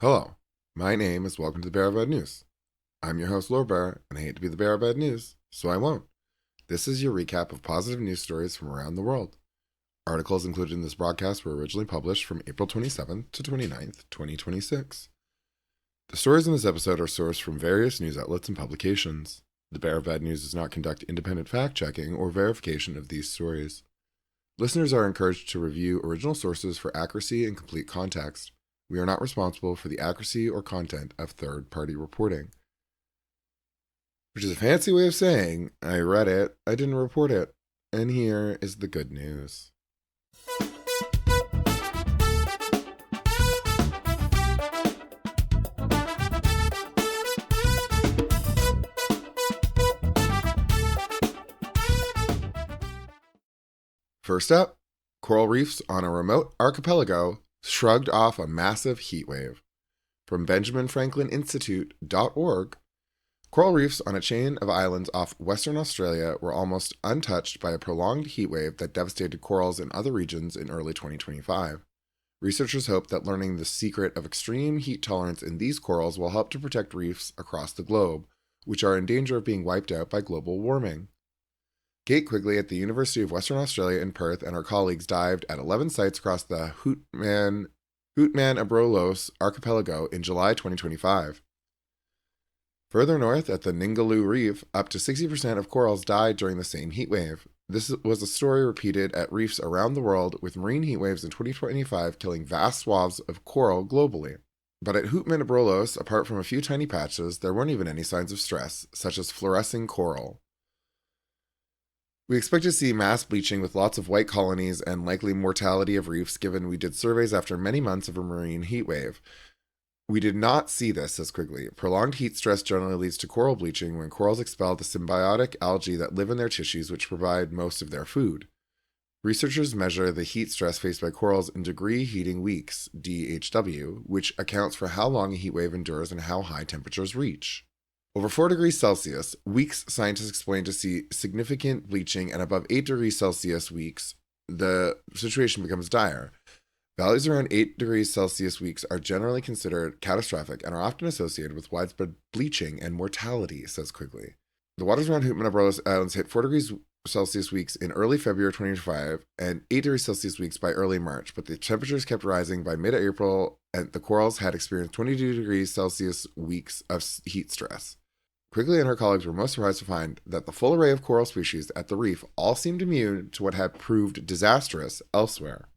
Hello, my name is Welcome to the Bearer of Bad News. I'm your host, LorBear, and I hate to be the bearer of bad news, so I won't. This is your recap of positive news stories from around the world. Articles included in this broadcast were originally published from April 27th to 29th, 2026. The stories in this episode are sourced from various news outlets and publications. The Bearer of Bad News does not conduct independent fact-checking or verification of these stories. Listeners are encouraged to review original sources for accuracy and complete context. We are not responsible for the accuracy or content of third-party reporting. Which is a fancy way of saying, I read it, I didn't report it. And here is the good news. First up, coral reefs on a remote archipelago shrugged off a massive heat wave. From BenjaminFranklinInstitute.org, coral reefs on a chain of islands off Western Australia were almost untouched by a prolonged heat wave that devastated corals in other regions in early 2025. Researchers hope that learning the secret of extreme heat tolerance in these corals will help to protect reefs across the globe, which are in danger of being wiped out by global warming. Kate Quigley at the University of Western Australia in Perth and her colleagues dived at 11 sites across the Hootman-Abrolhos archipelago in July 2025. Further north at the Ningaloo Reef, up to 60% of corals died during the same heat wave. This was a story repeated at reefs around the world, with marine heat waves in 2025 killing vast swaths of coral globally. But at Hootman-Abrolhos, apart from a few tiny patches, there weren't even any signs of stress, such as fluorescing coral. We expect to see mass bleaching with lots of white colonies and likely mortality of reefs, given we did surveys after many months of a marine heat wave. We did not see this, says Quigley. Prolonged heat stress generally leads to coral bleaching when corals expel the symbiotic algae that live in their tissues, which provide most of their food. Researchers measure the heat stress faced by corals in degree heating weeks, DHW, which accounts for how long a heat wave endures and how high temperatures reach. Over 4 degrees Celsius, weeks scientists explain to see significant bleaching, and above 8 degrees Celsius weeks, the situation becomes dire. Values around 8 degrees Celsius weeks are generally considered catastrophic and are often associated with widespread bleaching and mortality, says Quigley. The waters around Hootman-Abrolhos Islands hit 4 degrees Celsius weeks in early February 2025 and 8 degrees Celsius weeks by early March, but the temperatures kept rising by mid-April and the corals had experienced 22 degrees Celsius weeks of heat stress. Quigley and her colleagues were most surprised to find that the full array of coral species at the reef all seemed immune to what had proved disastrous elsewhere.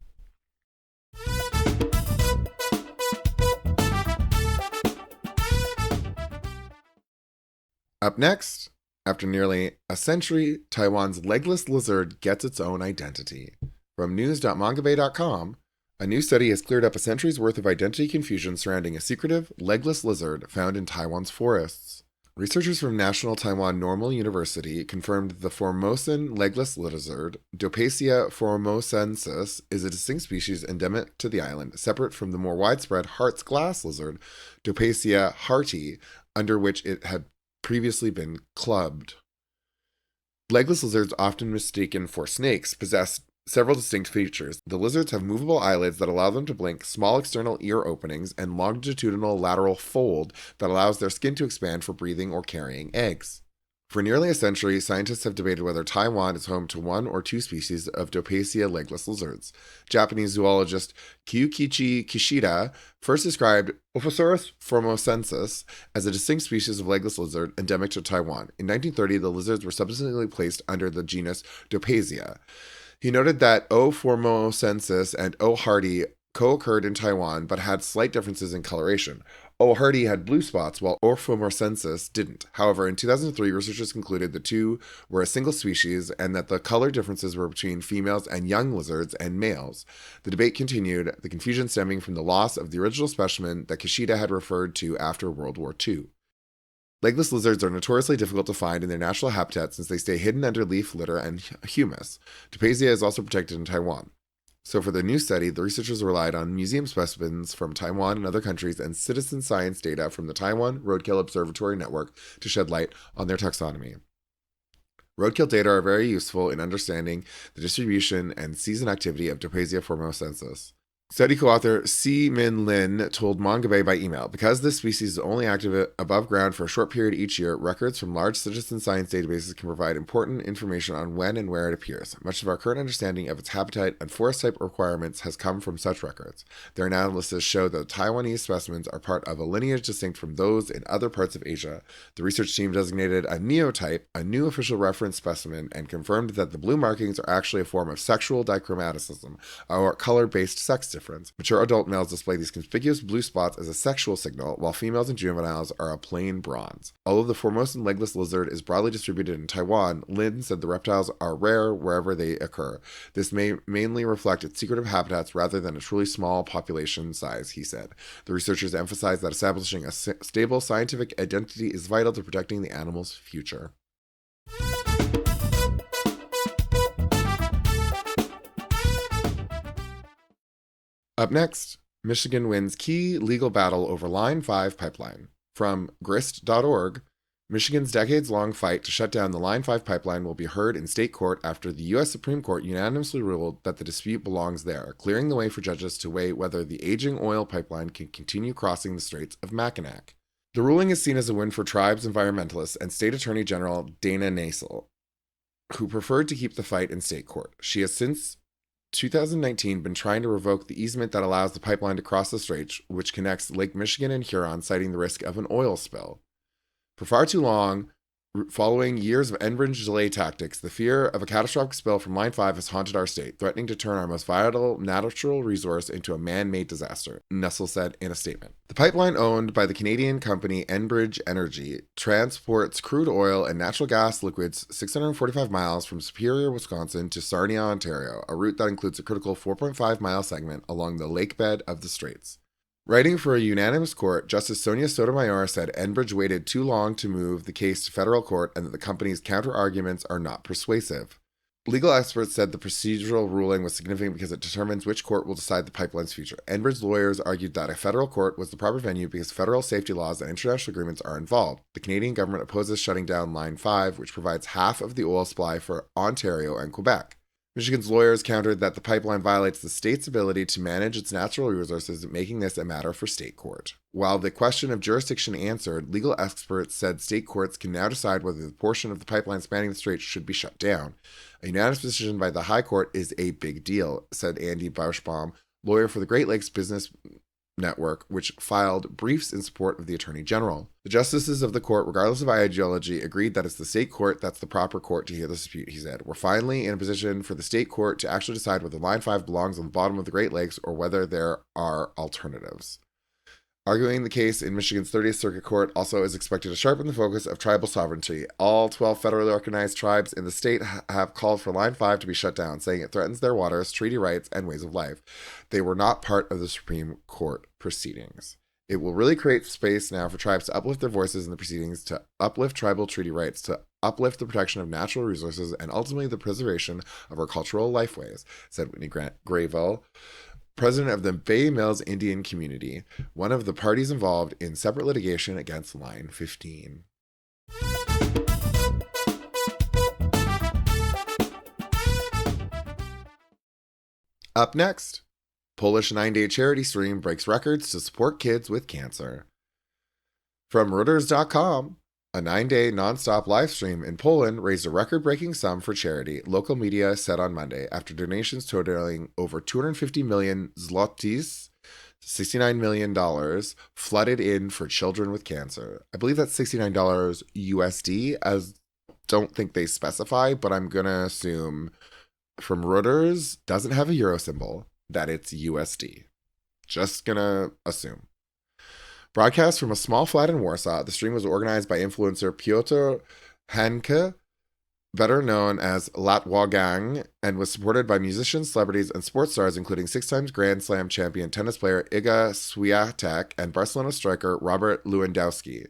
Up next, after nearly a century, Taiwan's legless lizard gets its own identity. From news.mangabay.com, a new study has cleared up a century's worth of identity confusion surrounding a secretive, legless lizard found in Taiwan's forests. Researchers from National Taiwan Normal University confirmed the Formosan legless lizard, Dopacia formosensis, is a distinct species endemic to the island, separate from the more widespread Hart's glass lizard, Dopacia harti, under which it had previously been clubbed. Legless lizards, often mistaken for snakes, possess several distinct features. The lizards have movable eyelids that allow them to blink, small external ear openings, and longitudinal lateral fold that allows their skin to expand for breathing or carrying eggs. For nearly a century, scientists have debated whether Taiwan is home to one or two species of Dopacia legless lizards. Japanese zoologist Kyukichi Kishida first described Ophosaurus formosensis as a distinct species of legless lizard endemic to Taiwan. In 1930, the lizards were subsequently placed under the genus Dopacia. He noted that O. formosensis and O. harti co-occurred in Taiwan, but had slight differences in coloration. O. harti had blue spots, while O. formosensis didn't. However, in 2003, researchers concluded the two were a single species and that the color differences were between females and young lizards and males. The debate continued, the confusion stemming from the loss of the original specimen that Kishida had referred to after World War II. Legless lizards are notoriously difficult to find in their natural habitat since they stay hidden under leaf litter and humus. Dopacia is also protected in Taiwan. So for the new study, the researchers relied on museum specimens from Taiwan and other countries and citizen science data from the Taiwan Roadkill Observatory Network to shed light on their taxonomy. Roadkill data are very useful in understanding the distribution and season activity of Dopacia formosensis. Study co-author Si Min Lin told Mongabe by email, because this species is only active above ground for a short period each year, records from large citizen science databases can provide important information on when and where it appears. Much of our current understanding of its habitat and forest type requirements has come from such records. Their analysis showed that Taiwanese specimens are part of a lineage distinct from those in other parts of Asia. The research team designated a neotype, a new official reference specimen, and confirmed that the blue markings are actually a form of sexual dichromaticism, or color-based sex difference. Mature adult males display these conspicuous blue spots as a sexual signal, while females and juveniles are a plain bronze. Although the Formosan legless lizard is broadly distributed in Taiwan, Lin said the reptiles are rare wherever they occur. This may mainly reflect its secretive habitats rather than a truly small population size, he said. The researchers emphasized that establishing a stable scientific identity is vital to protecting the animal's future. Up next, Michigan wins key legal battle over Line 5 pipeline. From grist.org, Michigan's decades-long fight to shut down the Line 5 pipeline will be heard in state court after the U.S. Supreme Court unanimously ruled that the dispute belongs there, clearing the way for judges to weigh whether the aging oil pipeline can continue crossing the Straits of Mackinac. The ruling is seen as a win for tribes environmentalists and State Attorney General Dana Nessel, who preferred to keep the fight in state court. She has since 2019 been trying to revoke the easement that allows the pipeline to cross the Straits, which connects Lake Michigan and Huron, citing the risk of an oil spill. For far too long, following years of Enbridge delay tactics, the fear of a catastrophic spill from Line 5 has haunted our state, threatening to turn our most vital natural resource into a man-made disaster, Nessel said in a statement. The pipeline, owned by the Canadian company Enbridge Energy, transports crude oil and natural gas liquids 645 miles from Superior, Wisconsin to Sarnia, Ontario, a route that includes a critical 4.5-mile segment along the lakebed of the Straits. Writing for a unanimous court, Justice Sonia Sotomayor said Enbridge waited too long to move the case to federal court and that the company's counter-arguments are not persuasive. Legal experts said the procedural ruling was significant because it determines which court will decide the pipeline's future. Enbridge lawyers argued that a federal court was the proper venue because federal safety laws and international agreements are involved. The Canadian government opposes shutting down Line 5, which provides half of the oil supply for Ontario and Quebec. Michigan's lawyers countered that the pipeline violates the state's ability to manage its natural resources, making this a matter for state court. While the question of jurisdiction answered, legal experts said state courts can now decide whether the portion of the pipeline spanning the Straits should be shut down. A unanimous decision by the High Court is a big deal, said Andy Bauschbaum, lawyer for the Great Lakes Business Network, which filed briefs in support of the Attorney General. The justices of the court, regardless of ideology, agreed that it's the state court that's the proper court to hear the dispute, he said. We're finally in a position for the state court to actually decide whether Line 5 belongs on the bottom of the Great Lakes or whether there are alternatives. Arguing the case in Michigan's 30th Circuit Court also is expected to sharpen the focus of tribal sovereignty. All 12 federally organized tribes in the state have called for Line 5 to be shut down, saying it threatens their waters, treaty rights, and ways of life. They were not part of the Supreme Court proceedings. It will really create space now for tribes to uplift their voices in the proceedings, to uplift tribal treaty rights, to uplift the protection of natural resources, and ultimately the preservation of our cultural lifeways, said Whitney Grayville, president of the Bay Mills Indian Community, one of the parties involved in separate litigation against Line 15. Up next, Polish 9-day charity stream breaks records to support kids with cancer. From Reuters.com, a 9-day nonstop live stream in Poland raised a record-breaking sum for charity, local media said on Monday, after donations totaling over 250 million zlotys, $69 million, flooded in for children with cancer. I believe that's $69 USD, as don't think they specify, but I'm going to assume from Reuters, doesn't have a euro symbol, that it's USD. Just going to assume. Broadcast from a small flat in Warsaw, the stream was organized by influencer Piotr Hanke, better known as Latwagang, and was supported by musicians, celebrities, and sports stars, including 6-time Grand Slam champion tennis player Iga Swiatek and Barcelona striker Robert Lewandowski.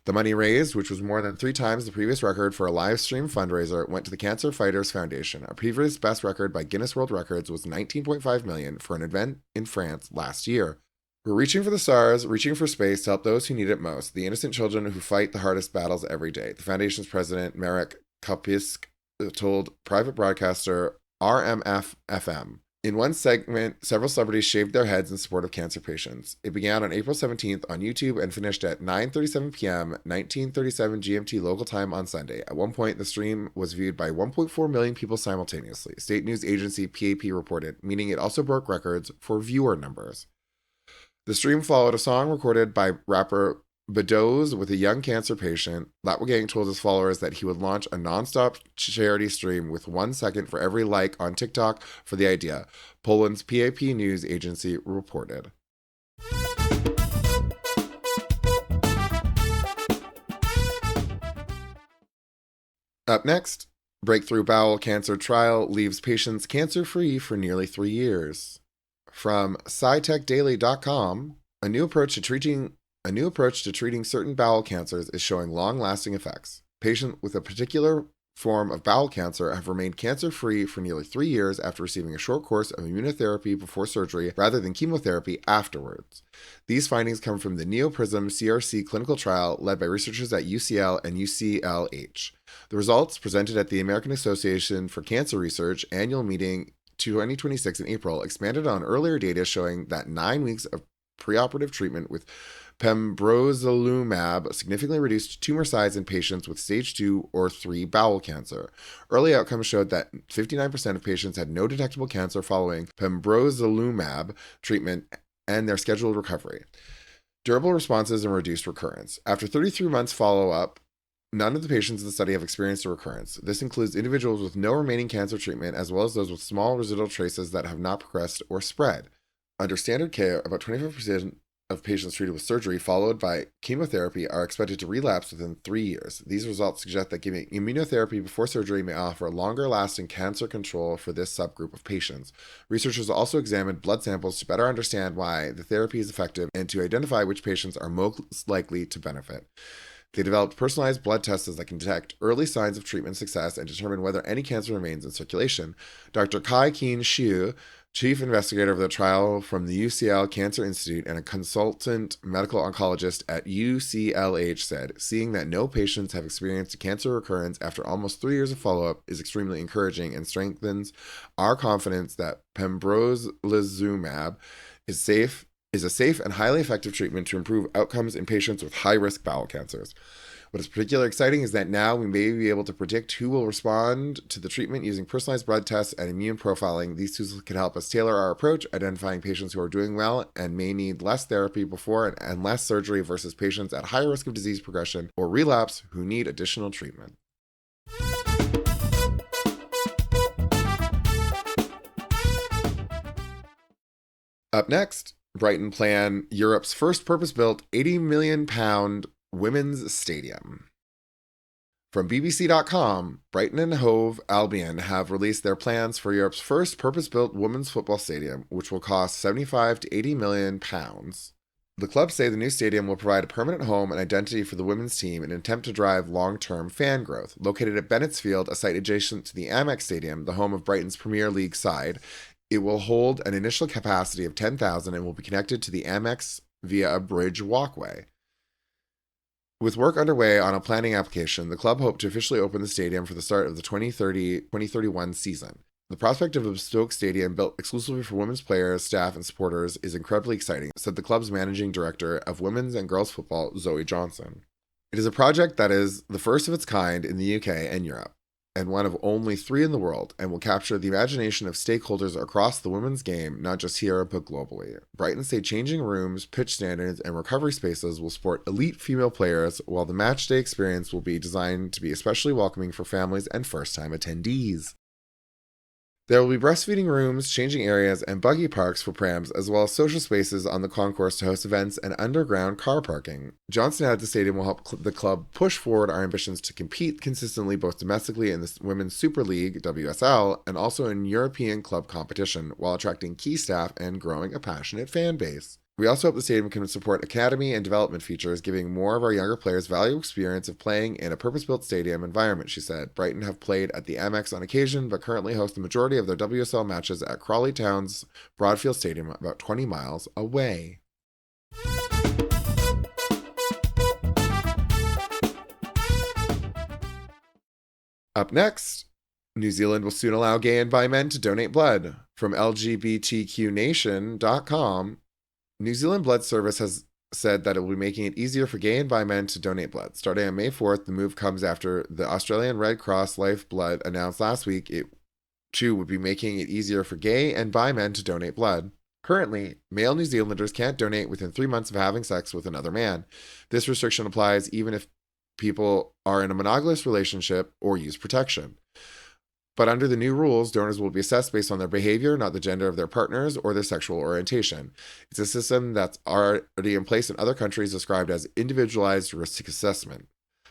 The money raised, which was more than 3 times the previous record for a live stream fundraiser, went to the Cancer Fighters Foundation. A previous best record by Guinness World Records was $19.5 million for an event in France last year. We're reaching for the stars, reaching for space to help those who need it most, the innocent children who fight the hardest battles every day, the foundation's president, Marek Kapisk, told private broadcaster RMF-FM. In one segment, several celebrities shaved their heads in support of cancer patients. It began on April 17th on YouTube and finished at 9:37 p.m., 1937 GMT local time on Sunday. At one point, the stream was viewed by 1.4 million people simultaneously, state news agency PAP reported, meaning it also broke records for viewer numbers. The stream followed a song recorded by rapper Bedoz with a young cancer patient. Latwagang told his followers that he would launch a nonstop charity stream with 1 second for every like on TikTok for the idea, Poland's PAP news agency reported. Up next, breakthrough bowel cancer trial leaves patients cancer-free for nearly 3 years. From SciTechDaily.com, a new approach to treating certain bowel cancers is showing long-lasting effects. Patients with a particular form of bowel cancer have remained cancer-free for nearly 3 years after receiving a short course of immunotherapy before surgery rather than chemotherapy afterwards. These findings come from the NeoPrism CRC clinical trial led by researchers at UCL and UCLH. The results, presented at the American Association for Cancer Research annual meeting 2026 in April, expanded on earlier data showing that 9 weeks of preoperative treatment with pembrolizumab significantly reduced tumor size in patients with stage 2 or 3 bowel cancer. Early outcomes showed that 59% of patients had no detectable cancer following pembrolizumab treatment and their scheduled recovery. Durable responses and reduced recurrence. After 33 months follow-up, none of the patients in the study have experienced a recurrence. This includes individuals with no remaining cancer treatment, as well as those with small residual traces that have not progressed or spread. Under standard care, about 25% of patients treated with surgery followed by chemotherapy are expected to relapse within 3 years. These results suggest that giving immunotherapy before surgery may offer longer-lasting cancer control for this subgroup of patients. Researchers also examined blood samples to better understand why the therapy is effective and to identify which patients are most likely to benefit. They developed personalized blood tests that can detect early signs of treatment success and determine whether any cancer remains in circulation. Dr. Kai-Keen Hsu, chief investigator of the trial from the UCL Cancer Institute and a consultant medical oncologist at UCLH, said, "Seeing that no patients have experienced a cancer recurrence after almost 3 years of follow-up is extremely encouraging and strengthens our confidence that pembrolizumab is a safe and highly effective treatment to improve outcomes in patients with high-risk bowel cancers. What is particularly exciting is that now we may be able to predict who will respond to the treatment using personalized blood tests and immune profiling. These tools can help us tailor our approach, identifying patients who are doing well and may need less therapy before and less surgery versus patients at high risk of disease progression or relapse who need additional treatment." Up next, Brighton plan Europe's first purpose-built £80 million women's stadium. From BBC.com, Brighton and Hove Albion have released their plans for Europe's first purpose-built women's football stadium, which will cost £75 to £80 million. The clubs say the new stadium will provide a permanent home and identity for the women's team in an attempt to drive long-term fan growth. Located at Bennett's Field, a site adjacent to the Amex Stadium, the home of Brighton's Premier League side, it will hold an initial capacity of 10,000 and will be connected to the Amex via a bridge walkway. With work underway on a planning application, the club hoped to officially open the stadium for the start of the 2030-2031 season. The prospect of a bespoke stadium built exclusively for women's players, staff, and supporters is incredibly exciting, said the club's managing director of women's and girls football, Zoe Johnson. It is a project that is the first of its kind in the UK and Europe, and one of only 3 in the world, and will capture the imagination of stakeholders across the women's game, not just here, but globally. Brighton say changing rooms, pitch standards, and recovery spaces will support elite female players, while the matchday experience will be designed to be especially welcoming for families and first-time attendees. There will be breastfeeding rooms, changing areas, and buggy parks for prams, as well as social spaces on the concourse to host events and underground car parking. Johnson added the stadium will help the club push forward our ambitions to compete consistently both domestically in the Women's Super League, WSL, and also in European club competition, while attracting key staff and growing a passionate fan base. We also hope the stadium can support academy and development features, giving more of our younger players valuable experience of playing in a purpose-built stadium environment, she said. Brighton have played at the Amex on occasion, but currently host the majority of their WSL matches at Crawley Town's Broadfield Stadium, about 20 miles away. Up next, New Zealand will soon allow gay and bi men to donate blood. From LGBTQNation.com, New Zealand Blood Service has said that it will be making it easier for gay and bi men to donate blood. Starting on May 4th, the move comes after the Australian Red Cross Lifeblood announced last week it too would be making it easier for gay and bi men to donate blood. Currently, male New Zealanders can't donate within 3 months of having sex with another man. This restriction applies even if people are in a monogamous relationship or use protection. But under the new rules, donors will be assessed based on their behavior, not the gender of their partners or their sexual orientation. It's a system that's already in place in other countries described as individualized risk assessment.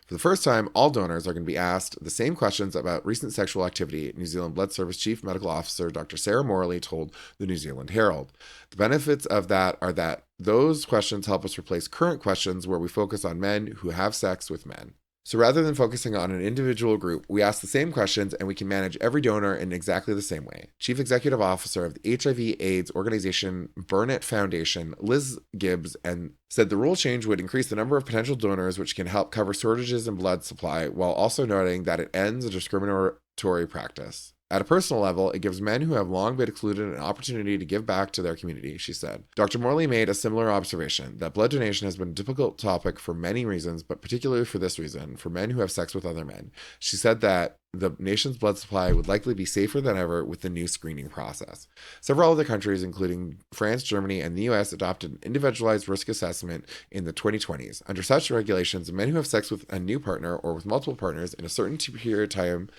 For the first time, all donors are going to be asked the same questions about recent sexual activity, New Zealand Blood Service Chief Medical Officer Dr. Sarah Morley told the New Zealand Herald. The benefits of that are that those questions help us replace current questions where we focus on men who have sex with men. So rather than focusing on an individual group, we ask the same questions and we can manage every donor in exactly the same way. Chief Executive Officer of the HIV/AIDS organization Burnett Foundation, Liz Gibbs, and said the rule change would increase the number of potential donors, which can help cover shortages in blood supply, while also noting that it ends a discriminatory practice. At a personal level, it gives men who have long been excluded an opportunity to give back to their community, she said. Dr. Morley made a similar observation, that blood donation has been a difficult topic for many reasons, but particularly for this reason, for men who have sex with other men. She said that the nation's blood supply would likely be safer than ever with the new screening process. Several other countries, including France, Germany, and the US, adopted an individualized risk assessment in the 2020s. Under such regulations, men who have sex with a new partner or with multiple partners in a certain period of time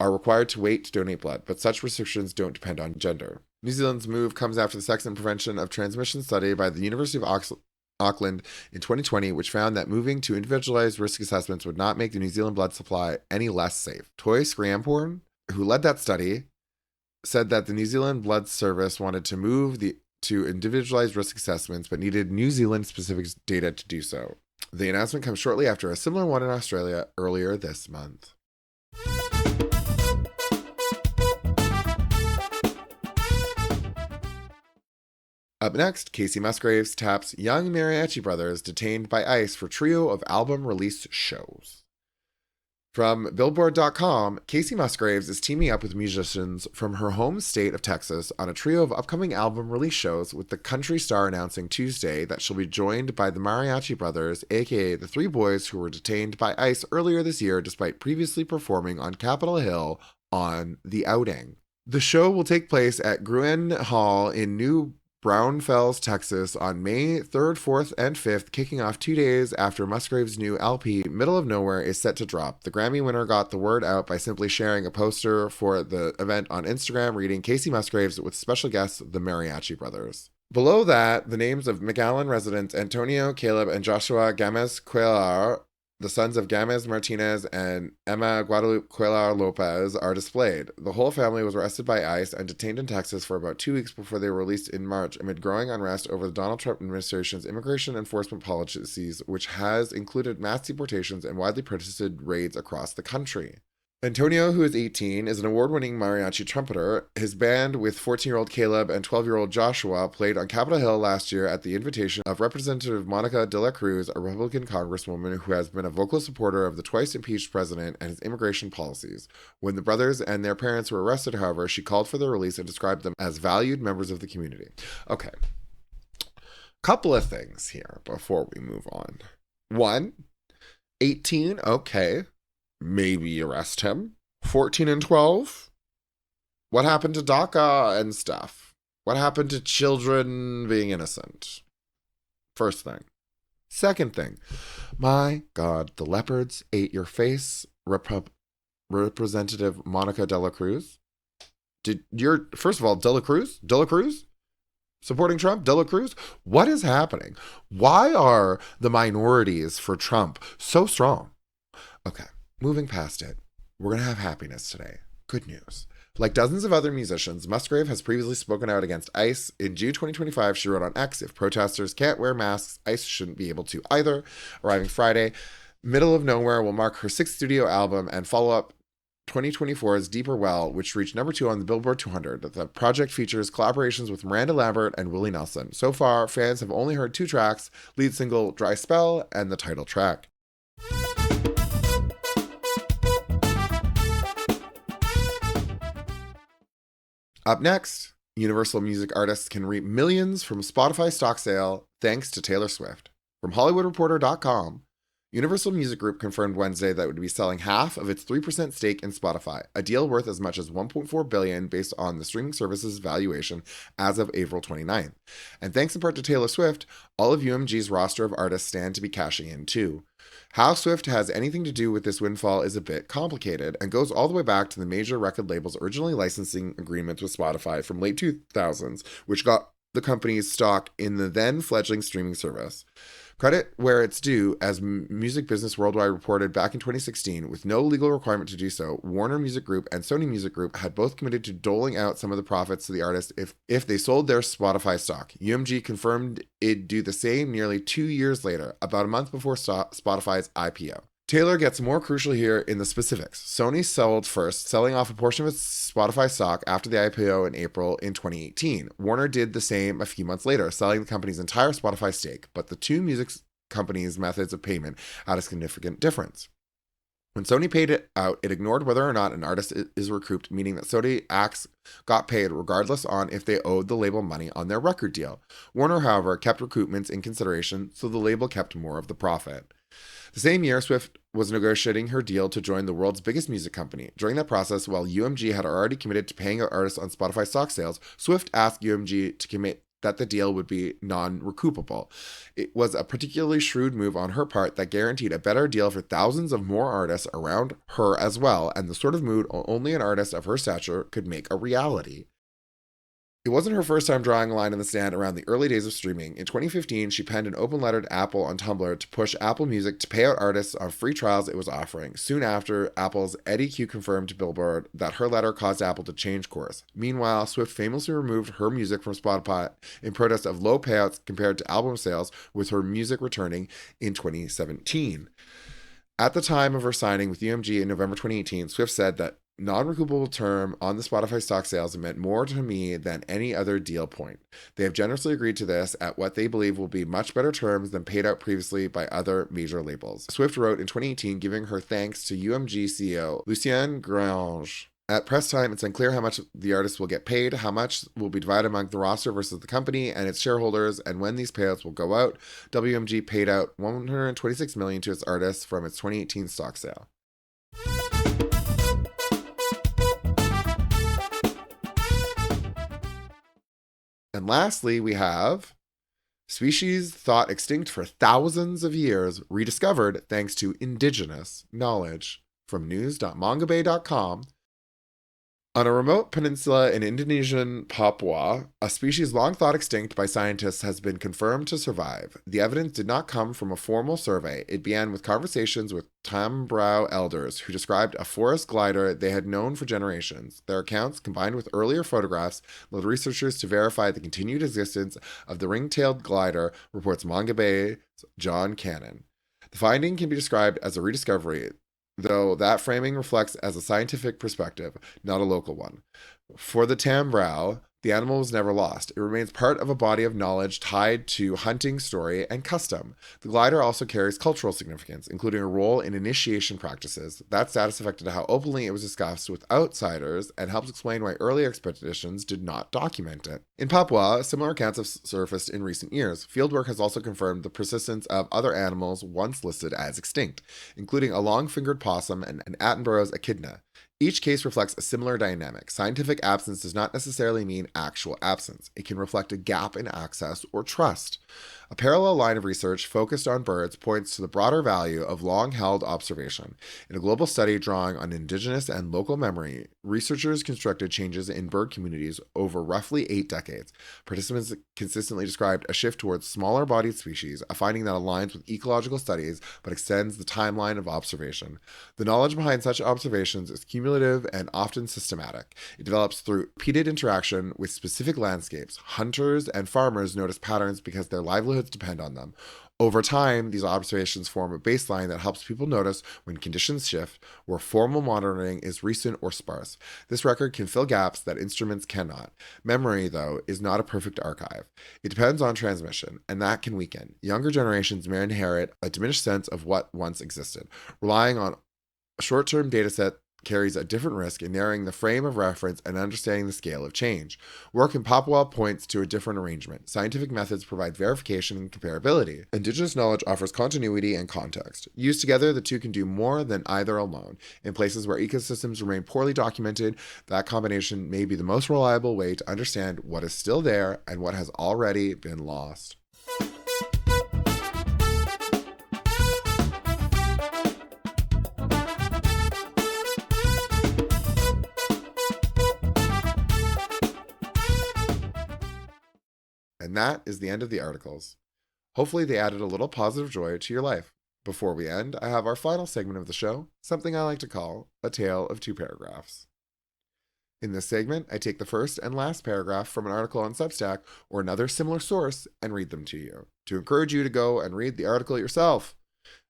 are required to wait to donate blood, but such restrictions don't depend on gender. New Zealand's move comes after the Sex and Prevention of Transmission study by the University of Auckland in 2020, which found that moving to individualized risk assessments would not make the New Zealand blood supply any less safe. Toy Scramporn, who led that study, said that the New Zealand Blood Service wanted to move to individualized risk assessments, but needed New Zealand-specific data to do so. The announcement comes shortly after a similar one in Australia earlier this month. Up next, Kacey Musgraves taps young mariachi brothers detained by ICE for trio of album release shows. From Billboard.com, Kacey Musgraves is teaming up with musicians from her home state of Texas on a trio of upcoming album release shows, with the country star announcing Tuesday that she'll be joined by the Mariachi Brothers, aka the three boys who were detained by ICE earlier this year despite previously performing on Capitol Hill on The Outing. The show will take place at Gruen Hall in New Braunfels, Texas on May 3rd, 4th, and 5th, kicking off 2 days after Musgraves' new LP, Middle of Nowhere, is set to drop. The Grammy winner got the word out by simply sharing a poster for the event on Instagram reading Kacey Musgraves with special guests, the Mariachi Brothers. Below that, the names of McAllen residents Antonio, Caleb, and Joshua Gamez Cuellar, the sons of Gamez Martinez and Emma Guadalupe Cuellar Lopez, are displayed. The whole family was arrested by ICE and detained in Texas for about 2 weeks before they were released in March amid growing unrest over the Donald Trump administration's immigration enforcement policies, which has included mass deportations and widely protested raids across the country. Antonio, who is 18, is an award-winning mariachi trumpeter. His band with 14-year-old Caleb and 12-year-old Joshua played on Capitol Hill last year at the invitation of Representative Monica de la Cruz, a Republican congresswoman who has been a vocal supporter of the twice-impeached president and his immigration policies. When the brothers and their parents were arrested, however, she called for their release and described them as valued members of the community. Okay. Couple of things here before we move on. 1, 18, okay. Maybe arrest him. 14 and 12? What happened to DACA and stuff? What happened to children being innocent? First thing. Second thing. My God, the leopards ate your face, Representative Monica de la Cruz. First of all, De La Cruz? Supporting Trump? De La Cruz? What is happening? Why are the minorities for Trump so strong? Okay. Moving past it, we're going to have happiness today. Good news. Like dozens of other musicians, Musgrave has previously spoken out against ICE. In June 2025, she wrote on X, if protesters can't wear masks, ICE shouldn't be able to either. Arriving Friday, Middle of Nowhere will mark her 6th studio album and follow up 2024's Deeper Well, which reached number 2 on the Billboard 200. The project features collaborations with Miranda Lambert and Willie Nelson. So far, fans have only heard 2 tracks, lead single Dry Spell and the title track. Up next, Universal Music artists can reap millions from Spotify stock sale thanks to Taylor Swift. From HollywoodReporter.com, Universal Music Group confirmed Wednesday that it would be selling half of its 3% stake in Spotify, a deal worth as much as $1.4 billion based on the streaming service's valuation as of April 29th. And thanks in part to Taylor Swift, all of UMG's roster of artists stand to be cashing in too. How Swift has anything to do with this windfall is a bit complicated and goes all the way back to the major record labels originally licensing agreements with Spotify from late 2000s, which got the company's stock in the then fledgling streaming service. Credit where it's due, as Music Business Worldwide reported back in 2016, with no legal requirement to do so, Warner Music Group and Sony Music Group had both committed to doling out some of the profits to the artist if they sold their Spotify stock. UMG confirmed it'd do the same nearly 2 years later, about a month before Spotify's IPO. Taylor gets more crucial here in the specifics. Sony sold first, selling off a portion of its Spotify stock after the IPO in April in 2018. Warner did the same a few months later, selling the company's entire Spotify stake, but the two music companies' methods of payment had a significant difference. When Sony paid it out, it ignored whether or not an artist is recouped, meaning that Sony acts got paid regardless on if they owed the label money on their record deal. Warner, however, kept recoupments in consideration, so the label kept more of the profit. The same year, Swift was negotiating her deal to join the world's biggest music company. During that process, while UMG had already committed to paying out artists on Spotify stock sales, Swift asked UMG to commit that the deal would be non-recoupable. It was a particularly shrewd move on her part that guaranteed a better deal for thousands of more artists around her as well, and the sort of mood only an artist of her stature could make a reality. It wasn't her first time drawing a line in the sand around the early days of streaming. In 2015, she penned an open letter to Apple on Tumblr to push Apple Music to pay out artists on free trials it was offering. Soon after, Apple's Eddie Q confirmed to Billboard that her letter caused Apple to change course. Meanwhile, Swift famously removed her music from Spotify in protest of low payouts compared to album sales, with her music returning in 2017. At the time of her signing with UMG in November 2018, Swift said that non-recoupable term on the Spotify stock sales meant more to me than any other deal point. They have generously agreed to this at what they believe will be much better terms than paid out previously by other major labels. Swift wrote in 2018, giving her thanks to UMG CEO Lucien Grange. At press time, it's unclear how much the artist will get paid, how much will be divided among the roster versus the company and its shareholders, and when these payouts will go out. WMG paid out $126 million to its artists from its 2018 stock sale. And lastly, we have species thought extinct for thousands of years rediscovered thanks to indigenous knowledge. From news.mongabay.com. On a remote peninsula in Indonesian Papua, a species long thought extinct by scientists has been confirmed to survive. The evidence did not come from a formal survey. It began with conversations with Tambrau elders who described a forest glider they had known for generations. Their accounts, combined with earlier photographs, led researchers to verify the continued existence of the ring-tailed glider, reports Mongabay's John Cannon. The finding can be described as a rediscovery, though that framing reflects as a scientific perspective, not a local one. For the Tambrau, the animal was never lost. It remains part of a body of knowledge tied to hunting, story, and custom. The glider also carries cultural significance, including a role in initiation practices. That status affected how openly it was discussed with outsiders and helps explain why earlier expeditions did not document it. In Papua, similar accounts have surfaced in recent years. Fieldwork has also confirmed the persistence of other animals once listed as extinct, including a long-fingered possum and Attenborough's echidna. Each case reflects a similar dynamic. Scientific absence does not necessarily mean actual absence. It can reflect a gap in access or trust. A parallel line of research focused on birds points to the broader value of long-held observation. In a global study drawing on indigenous and local memory, researchers constructed changes in bird communities over roughly 8 decades. Participants consistently described a shift towards smaller-bodied species, a finding that aligns with ecological studies but extends the timeline of observation. The knowledge behind such observations is cumulative and often systematic. It develops through repeated interaction with specific landscapes. Hunters and farmers notice patterns because their livelihoods depend on them. Over time, these observations form a baseline that helps people notice when conditions shift, where formal monitoring is recent or sparse. This record can fill gaps that instruments cannot. Memory, though, is not a perfect archive. It depends on transmission, and that can weaken. Younger generations may inherit a diminished sense of what once existed, relying on a short-term dataset carries a different risk in narrowing the frame of reference and understanding the scale of change. Work in Papua points to a different arrangement. Scientific methods provide verification and comparability. Indigenous knowledge offers continuity and context. Used together, the two can do more than either alone. In places where ecosystems remain poorly documented, that combination may be the most reliable way to understand what is still there and what has already been lost. And that is the end of the articles. Hopefully they added a little positive joy to your life. Before we end, I have our final segment of the show, something I like to call a tale of two paragraphs. In this segment, I take the first and last paragraph from an article on Substack or another similar source and read them to you, to encourage you to go and read the article yourself.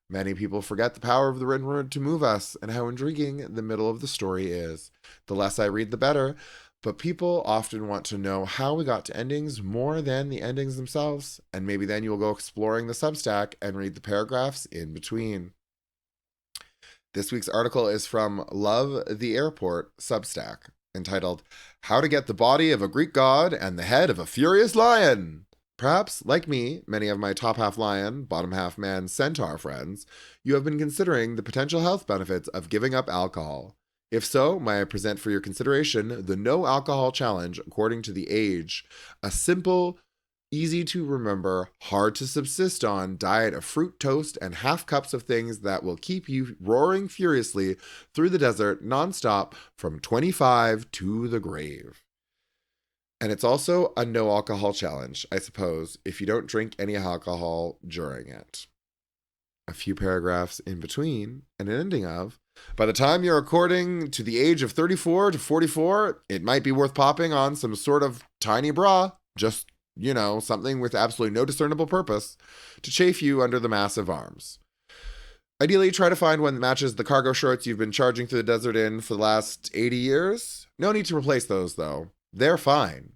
Many people forget the power of the written word to move us and how intriguing the middle of the story is. The less I read, the better. But people often want to know how we got to endings more than the endings themselves, and maybe then you will go exploring the Substack and read the paragraphs in between. This week's article is from Love the Airport Substack, entitled How to Get the Body of a Greek God and the Head of a Furious Lion. Perhaps, like me, many of my top half lion, bottom half man centaur friends, you have been considering the potential health benefits of giving up alcohol. If so, may I present for your consideration the No Alcohol Challenge according to the age, a simple, easy to remember, hard to subsist on diet of fruit toast and half cups of things that will keep you roaring furiously through the desert nonstop from 25 to the grave. And it's also a no alcohol challenge, I suppose, if you don't drink any alcohol during it. A few paragraphs in between and an ending of, by the time you're according to the age of 34 to 44, it might be worth popping on some sort of tiny bra, just, something with absolutely no discernible purpose, to chafe you under the massive arms. Ideally, try to find one that matches the cargo shorts you've been charging through the desert in for the last 80 years. No need to replace those, though. They're fine.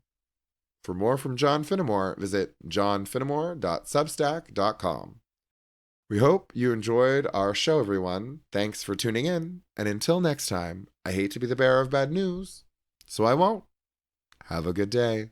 For more from John Finnemore, visit johnfinnemore.substack.com. We hope you enjoyed our show, everyone. Thanks for tuning in. And until next time, I hate to be the bearer of bad news, so I won't. Have a good day.